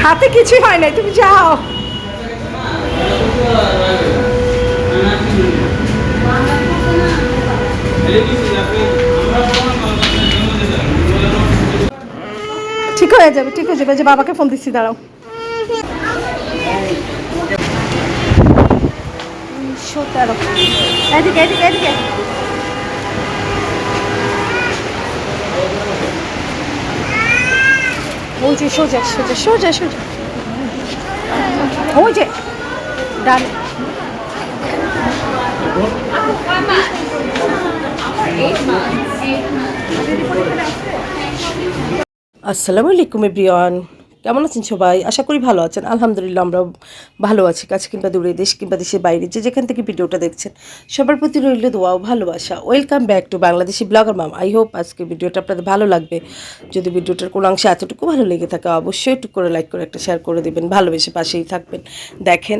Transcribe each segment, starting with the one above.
হাতে কিছুই হয় নাই, তুমি যাও। ঠিক হয়ে যাবে, ঠিক হয়ে যাবে। যে বাবাকে ফোন দিচ্ছি, দাঁড়াও। এদিকে এদিকে এদিকে। ওই যে সোজা সোজা সোজা সোজা, ওই যে ডান। আসসালামু আলাইকুম এভরিওয়ান, কেমন আছেন সবাই? আশা করি ভালো আছেন। আলহামদুলিল্লাহ আমরাও ভালো আছি। কাছে কিংবা দূরে, দেশ কিংবা দেশের বাইরে, যে যেখান থেকে ভিডিওটা দেখছেন সবার প্রতি রইল দোয়া ও ভালোবাসা। Welcome back to Bangladeshi blogger mom. I hope আজকে ভিডিওটা আপনাদের ভালো লাগবে। যদি ভিডিওটার কোনো অংশে এতটুকু ভালো লেগে থাকে অবশ্যই একটু করে লাইক করে একটা শেয়ার করে দেবেন, ভালোবেসে পাশেই থাকবেন। দেখেন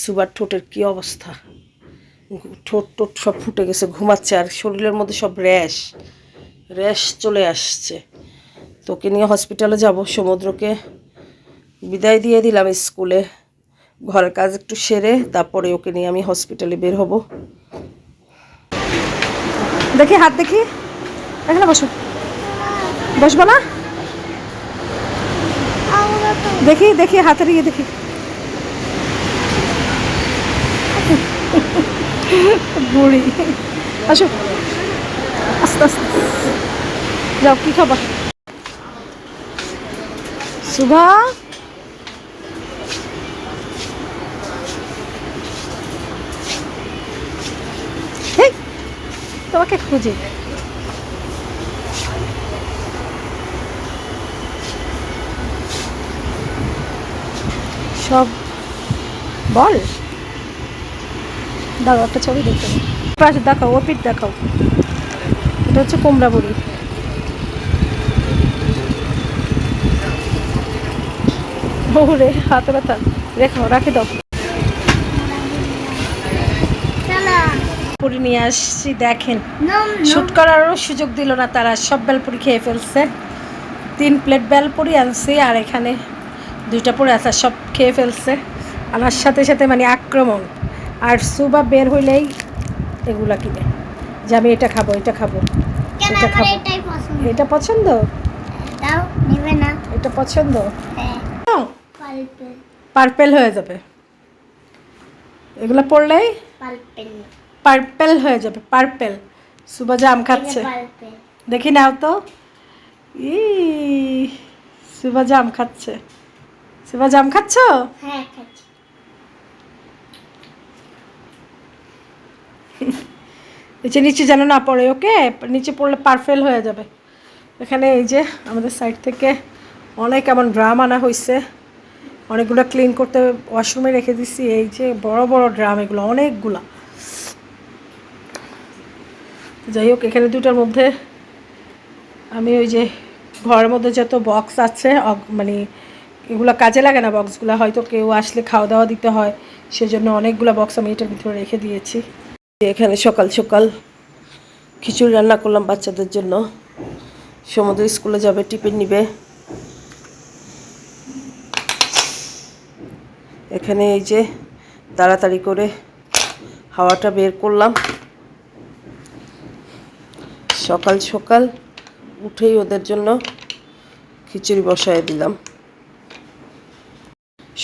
সুবার ঠোঁটের কী অবস্থা, ঠোঁট টোট সব ফুটে গেছে, ঘুমাচ্ছে, আর শরীরের মধ্যে সব র্যাশ র্যাশ চলে আসছে। তোকে নিয়ে হসপিটালে যাব। সমুদ্রকে বিদায় দিয়ে দিলাম স্কুলে, ঘরের কাজ একটু সেরে তারপরে ওকে নিয়ে আমি হসপিটালে বের হব। দেখি হাত, দেখি এখানে বসো। বসবো না? দেখি দেখি হাতের ইয়ে দেখি। বুড়ি, আসো আস্তে আস্তে যাও। কি খাবার? সুভা, তোমাকে খুঁজি। সব বল, দাঁড়াও একটা ছবি দেখতে পাশে দেখাও, ও পিঠ দেখাও। এটা হচ্ছে কুমড়া বড়ি। ওরে হাতে ব্যথা, রেখো, রাখি দাও। পুরি নিয়ে আসছি, দেখেন শুট করারও সুযোগ দিল না তারা, সব বেলপুরি খেয়ে ফেলছে। 3 প্লেট বেলপুরি আনছি, আর এখানে 2টা পরে আছে, সব খেয়ে ফেলছে। আমার সাথে সাথে মানে আক্রমণ। আর সুবা বের হইলেই এগুলা কিনে, যে আমি এটা খাবো, এটা খাবো, এটা খাবো। এটা পছন্দ, এটা পছন্দ। পার্পেল হয়ে যাবে এগুলা পড়লেই, পার্পেল হয়ে যাবে, পার্পেল। সুবা জাম খাচ্ছে, দেখি নাও তো। ই সুবা জাম খাচ্ছে। সুবা জাম খাচ্ছ? হ্যাঁ খাচ্ছি। নিচে যেন না পড়ে, ওকে? নিচে পড়লে পার্পেল হয়ে যাবে। এখানে এই যে আমাদের সাইড থেকে অনেক এমন ড্রাম আনা হয়েছে, অনেকগুলো ক্লিন করতে ওয়াশরুমে রেখে দিচ্ছি। এই যে বড় বড় ড্রাম, এগুলো অনেকগুলা। যাই হোক, এখানে 2টার মধ্যে আমি ওই যে ঘরের মধ্যে যত বক্স আছে, মানে এগুলো কাজে লাগে না বক্সগুলো, হয়তো কেউ আসলে খাওয়া দাওয়া দিতে হয়, সেজন্য অনেকগুলো বক্স আমি এটার ভিতরে রেখে দিয়েছি। এখানে সকাল সকাল খিচুড়ি রান্না করলাম বাচ্চাদের জন্য। সমুদ্র স্কুলে যাবে, টিফিন নিবে। এখানে এই যে তাড়াতাড়ি করে হাওয়াটা বের করলাম, সকাল সকাল উঠেই ওদের জন্য খিচুড়ি বসায় দিলাম।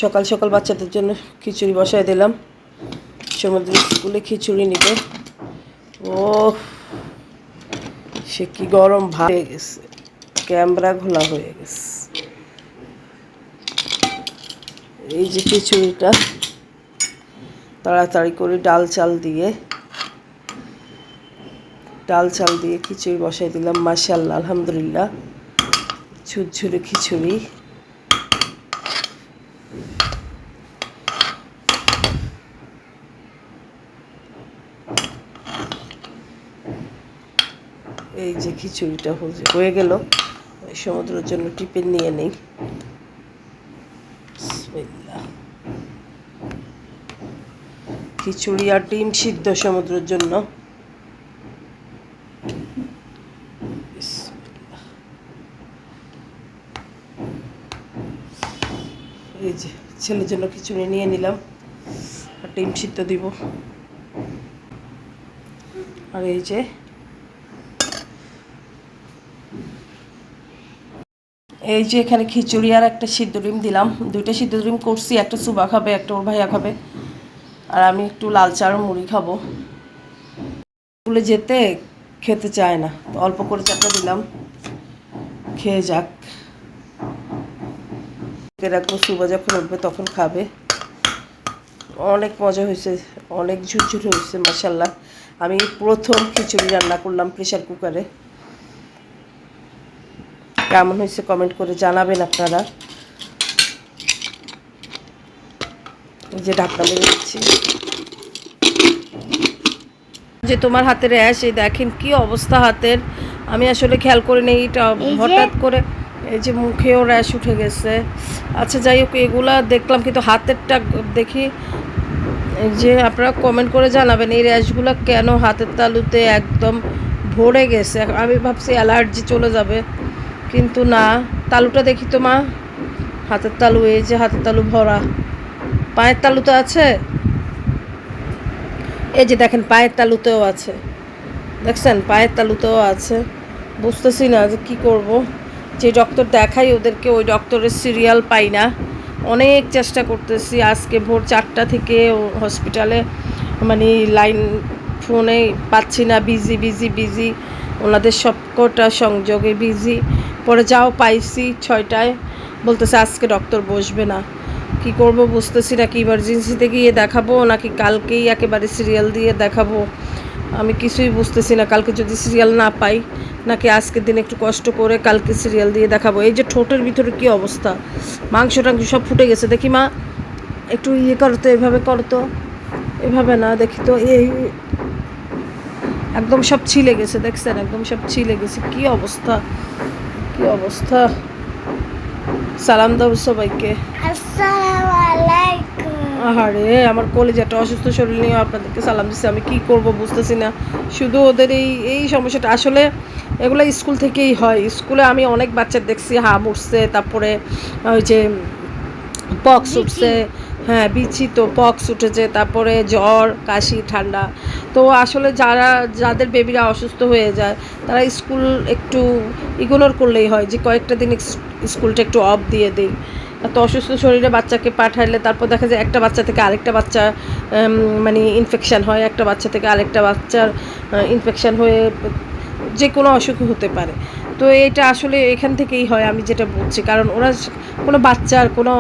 সকাল সকাল বাচ্চাদের জন্য খিচুড়ি বসায় দিলাম। সমুদ্র স্কুলে খিচুড়ি নিবে। ও সে কি গরম ভাব হয়ে গেছে, ক্যামেরা ঘোলা হয়ে গেছে। এই যে খিচুড়িটা তাড়াতাড়ি করে ডাল চাল দিয়ে খিচুড়ি বসাই দিলাম। মাশাআল্লাহ, আলহামদুলিল্লাহ, ঝুরঝুরে খিচুড়ি। এই যে খিচুড়িটা হয়ে গেল। সমুদ্রের জন্য টিফিন নিয়ে নেই। খিচুড়ি আর ডিম সিদ্ধ সমুদ্রের জন্য। এই যে ছেলের জন্য খিচুড়ি নিয়ে নিলাম, আর ডিম সিদ্ধ দিব। আর এই যে এখানে খিচুড়ি আর একটা সিদ্ধ ডিম দিলাম। 2টা সিদ্ধ ডিম করছি, একটা সুবা খাবে, একটা ওর ভাইয়া খাবে, আর আমি একটু লাল চা আর মুড়ি খাবো। স্কুলে যেতে খেতে চায় না, তো অল্প করে চাটা দিলাম, খেয়ে যাক। রাখবো, সুবা যখন উঠবে তখন খাবে। অনেক মজা হয়েছে, অনেক ঝুরঝুর হয়েছে মাশাল্লাহ। আমি প্রথম খিচুড়ি রান্না করলাম প্রেশার কুকারে। কেমন হয়েছে কমেন্ট করে জানাবেন আপনারা। এই যে ঢাকনা মেরে দিচ্ছি। যে তোমার হাতের র্যাশ, এই দেখেন কি অবস্থা হাতের। আমি আসলে খেয়াল করে নেই, এটা হঠাৎ করে এই যে মুখেও র্যাশ উঠে গেছে। আচ্ছা যাই হোক, এগুলা দেখলাম, কিন্তু হাতেরটা দেখি। এই যে আপনারা কমেন্ট করে জানাবেন এই র্যাশগুলো কেন হাতের তালুতে একদম ভরে গেছে। আমি ভাবছি অ্যালার্জি চলে যাবে, কিন্তু না। তালুটা দেখি তো মা, হাতের তালু, এই যে হাতের তালু ভরা। পায়ের তালুতে আছে, এই যে দেখেন পায়ের তালুতেও আছে, দেখছেন পায়ের তালুতেও আছে। বুঝতেছি না যে কী করব। যে ডক্টর দেখাই ওদেরকে, ওই ডক্টরের সিরিয়াল পাই না। অনেক চেষ্টা করতেছি, আজকে ভোর 4টা থেকে হসপিটালে মানে লাইন ফোনে পাচ্ছি না, বিজি বিজি বিজি, ওনাদের সবকটা সংযোগে বিজি। পরে যাও পাইছি 6টায়, বলতেছে আজকে ডক্টর বসবে না। কি করব বুঝতেছি না, কি ইমার্জেন্সিতে গিয়ে দেখাবো নাকি কালকেই একেবারে সিরিয়াল দিয়ে দেখাবো, আমি কিছুই বুঝতেছি না। কালকে যদি সিরিয়াল না পাই, নাকি আজকের দিন একটু কষ্ট করে কালকে সিরিয়াল দিয়ে দেখাবো। এই যে ঠোঁটের ভিতরে কি অবস্থা, মাংস টাংস সব ফুটে গেছে। দেখি মা, একটু করতো, এভাবে করতো, এভাবে না, দেখি তো, এই একদম সব ছিলে গেছে, দেখছেন একদম সব ছিলে গেছে। কি অবস্থা, কি অবস্থা। সালাম দাও সবাইকে। আসসালামু আলাইকুম। আহারে আমার কলিজাটা অসুস্থ শরীর নিয়ে আপনাদেরকে সালাম দিচ্ছি। আমি কি করব বুঝতেছি না, শুধু ওদের এই সমস্যাটা। আসলে এগুলো স্কুল থেকেই হয়। স্কুলে আমি অনেক বাচ্চা দেখছি হাম উঠছে, তারপরে ওই যে পক্স উঠছে, হ্যাঁ বিচি, তো পক্স উঠেছে, তারপরে জ্বর, কাশি, ঠান্ডা। তো আসলে যাদের বেবিরা অসুস্থ হয়ে যায়, তারা স্কুল একটু ইগনোর করলেই হয়, যে কয়েকটা দিন স্কুলটা একটু অফ দিয়ে দিই। এত অসুস্থ শরীরে বাচ্চাকে পাঠাইলে তারপর দেখা যায় একটা বাচ্চা থেকে আরেকটা বাচ্চা মানে ইনফেকশান হয়, একটা বাচ্চা থেকে আরেকটা বাচ্চার ইনফেকশান হয়ে যে কোনো অসুখ হতে পারে। তো এটা আসলে এখান থেকেই হয়, আমি যেটা বলছি। কারণ ওরা কোনো বাচ্চার কোনো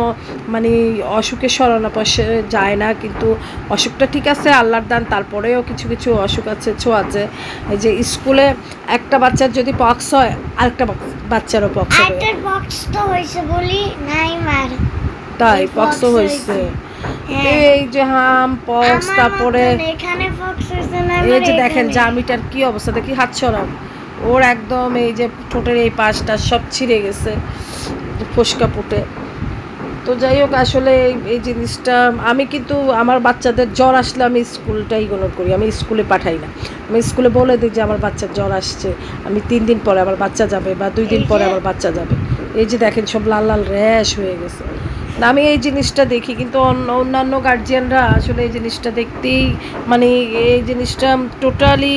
মানে অসুখের শরণাপশে যায় না, কিন্তু অসুখটা ঠিক আছে আল্লাহর দান, তারপরেও কিছু কিছু অসুখ আছে, ছোঁয়াচে। এই যে স্কুলে একটা বাচ্চার যদি পক্স হয়, আরেকটা বাচ্চারও পক্স হবে। পক্স তো হয়েছে বলি নাই মার, তাই পক্স হয়েছে। এই যে হাম পক্স, তারপরে এই যে দেখেন জামিটার কি অবস্থা, দেখি হাত সরাও। ওর একদম এই যে ঠোঁটের এই পাশটা সব ছিঁড়ে গেছে, ফোসকা ফুটে। তো যাই হোক, আসলে এই জিনিসটা আমি কিন্তু আমার বাচ্চাদের জ্বর আসলে আমি স্কুলটা ইগনোর করি, আমি স্কুলে পাঠাই না। আমি স্কুলে বলে দিই যে আমার বাচ্চার জ্বর আসছে, আমি 3 দিন পরে আমার বাচ্চা যাবে, বা 2 দিন পরে আমার বাচ্চা যাবে। এই যে দেখেন সব লাল লাল র্যাশ হয়ে গেছে। আমি এই জিনিসটা দেখি, কিন্তু অন্যান্য গার্জিয়ানরা আসলে এই জিনিসটা দেখতেই মানে এই জিনিসটা টোটালি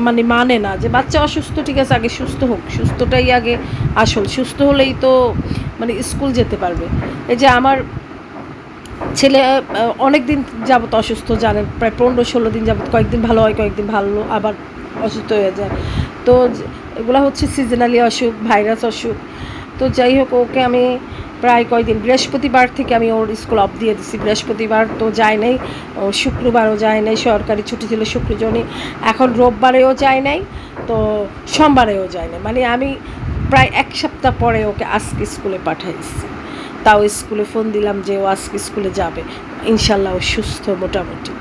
মানে না, যে বাচ্চা অসুস্থ, ঠিক আছে আগে সুস্থ হোক, সুস্থটাই আগে আসল। সুস্থ হলেই তো মানে স্কুল যেতে পারবে। এই যে আমার ছেলে অনেক দিন যাবত অসুস্থ, জানেন, প্রায় 15-16 দিন যাবত, কয়েকদিন ভালো হয়, কয়েকদিন ভালো, আবার অসুস্থ হয়ে যায়। তো এগুলো হচ্ছে সিজনালি অসুখ, ভাইরাস অসুখ। তো যাই হোক, ওকে আমি প্রায় কয়েকদিন, বৃহস্পতিবার থেকে আমি ওর স্কুল অফ দিয়ে দিছি। বৃহস্পতিবার তো যায় নাই, শুক্রবারও যায় নাই, সরকারি ছুটি ছিল শুক্রজনই। এখন রোববারেও যায় নাই, তো সোমবারেও যায় নাই। মানে আমি প্রায় 1 সপ্তাহ পরে ওকে আজকে স্কুলে পাঠাইছি। তাও স্কুলে ফোন দিলাম যে ও আজকে স্কুলে যাবে, ইনশাল্লাহ ও সুস্থ মোটামুটি।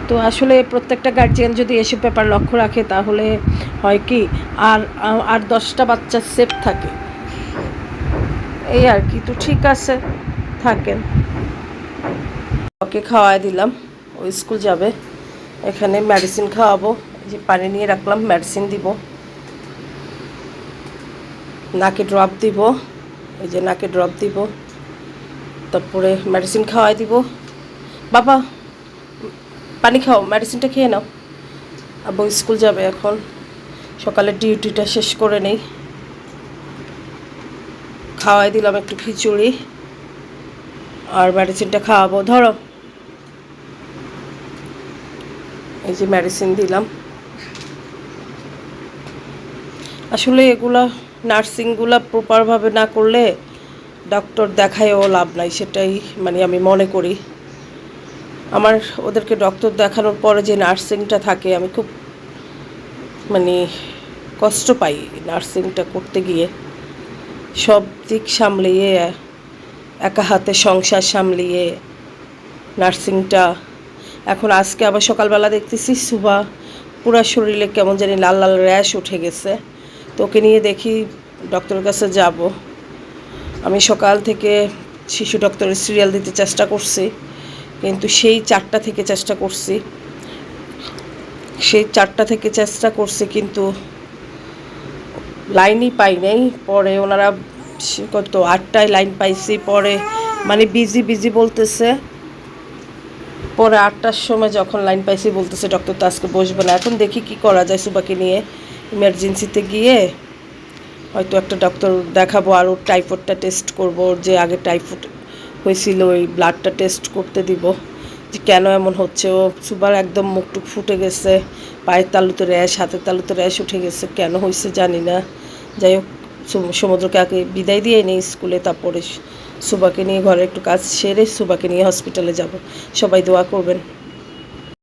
তো আসলে প্রত্যেকটা গার্জিয়ান যদি এসব ব্যাপার লক্ষ্য রাখে, তাহলে হয় কি, আর 10টা বাচ্চা সেফ থাকে, এই আর কি। তো ঠিক আছে, থাকেন। ওকে খাওয়াই দিলাম, ও স্কুল যাবে। এখানে মেডিসিন খাওয়াবো, যে পানি নিয়ে রাখলাম, মেডিসিন দিব, নাকে ড্রপ দিব, এই যে নাকে ড্রপ দিব, তারপরে মেডিসিন খাওয়াই দিব। বাবা পানি খাও, মেডিসিনটা খেয়ে নাও। আব্বু স্কুল যাবে এখন, সকালের ডিউটিটা শেষ করে নেই। খাওয়াই দিলাম একটু খিচুড়ি, আর মেডিসিনটা খাওয়াবো। ধরো, এই যে মেডিসিন দিলাম। আসলে এগুলা নার্সিংগুলা প্রপারভাবে না করলে ডক্টর দেখায়ও লাভ নাই, সেটাই মানে আমি মনে করি। আমার ওদেরকে ডক্টর দেখানোর পরে যে নার্সিংটা থাকে, আমি খুব মানে কষ্ট পাই নার্সিংটা করতে গিয়ে। সব দিক সামলিয়ে, একা হাতে সংসার সামলিয়ে নার্সিংটা। এখন আজকে আবার সকালবেলা দেখতেছি সুভা পুরা শরীরে কেমন জানি লাল লাল র্যাশ উঠে গেছে। তো ওকে নিয়ে দেখি ডক্টরের কাছে যাব। আমি সকাল থেকে শিশু ডক্টরের সিরিয়াল দিতে চেষ্টা করছি, কিন্তু সেই 4টা থেকে চেষ্টা করছি, কিন্তু লাইনই পাই নাই। পরে ওনারা কত 8টায় লাইন পাইছি, পরে মানে বিজি বলতেছে। পরে 8টার সময় যখন লাইন পাইছি বলতেছে ডক্টর তো আজকে বসবে না। এখন দেখি কি করা যায়, সুবাকে নিয়ে ইমার্জেন্সিতে গিয়ে হয়তো একটা ডক্টর দেখাবো। আর ওর টাইফয়েডটা টেস্ট করবো, ওর যে আগে টাইফয়েড হয়েছিল ওই ব্লাডটা টেস্ট করতে দিব, যে কেন এমন হচ্ছে। ও সুবার একদম মুখটুক ফুটে গেছে, পায়ের তালুতে র্যাশ, হাতের তালুতে র্যাশ উঠে গেছে, কেন হয়েছে জানি না। যাই হোক, সমুদ্রকে আগে বিদায় দিয়ে নেই স্কুলে, তারপরে সুবাকে নিয়ে ঘরে একটু কাজ সেরে সুবাকে নিয়ে হসপিটালে যাব। সবাই দোয়া করবেন।